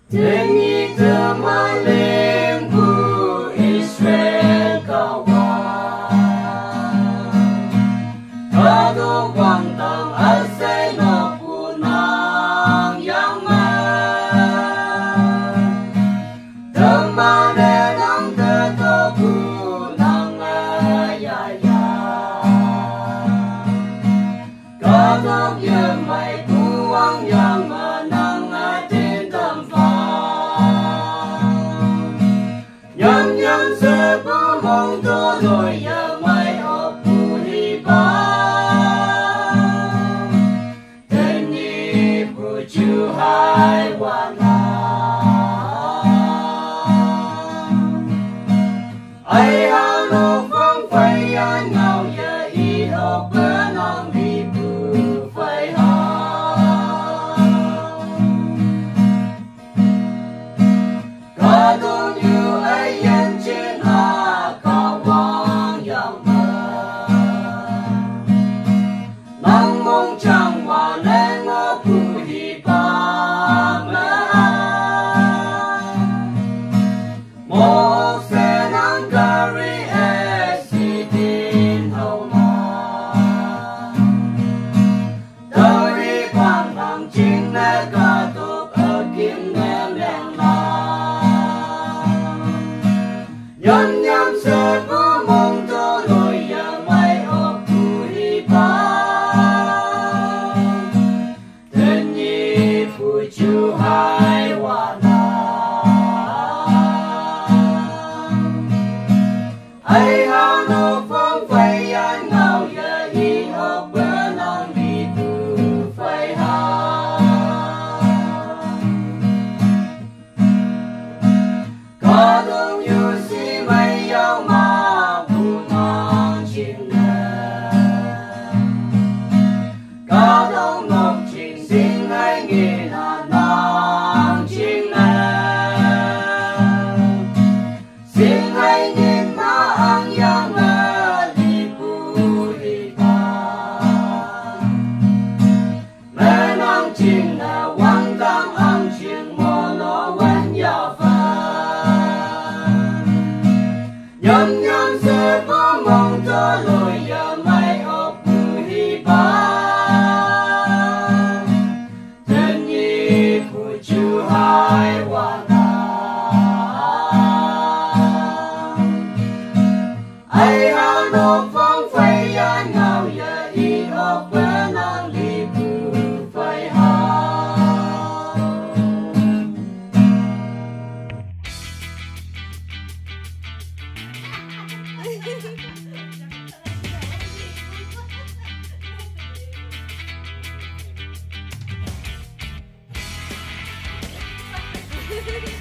Dengi temalimku Israel kawan, Kado quang asay no punang yaman, Temade ng tetoku ng ayayan, Kado yamay kuwang yaman ng ating tempat. Nhâm nhâm sẽ bố mong cho rồi giờ mày học phù hi ba. Tên nhi phù chú hai hoa na. Ai hao nô phong phây anh ngào giờ y học bữa nong đi phù phây ha. Có đủ như ấy yên trên hạ cao quang dòng mơ. Nắng mong chẳng hòa lên ngô phù hi ba mơ an. Một xe nắng cà ri e si tin hậu mà. Đâu đi quang bằng chính nè cả tục ở kiếm em đèn la. Nhâm nhâm sẽ có mong cho rồi giờ mày học phù hi ba. Tên nhi phù chú hai hoa na. Ai hao nô phong phây anh ngào giờ y học bữa nong đi phù phây ha. Có đông như si mây yêu mà phù mang chim nè. Có đông ngọc trình xin anh nghe là nàng chim nè. Xin anh nhìn nó ăn yang ngờ đi phù hi ba. Mẹ nàng chim nè quang tăng ăn chim mô nó quen ya phật. Nhâm nhâm sẽ có mong cho rồi giờ mày học phù hi ba. Tên nhi phù chú hai hoa na. Ai hao nô phong phây anh ngào giờ y học bữa nong đi phù phây ha. Hehehe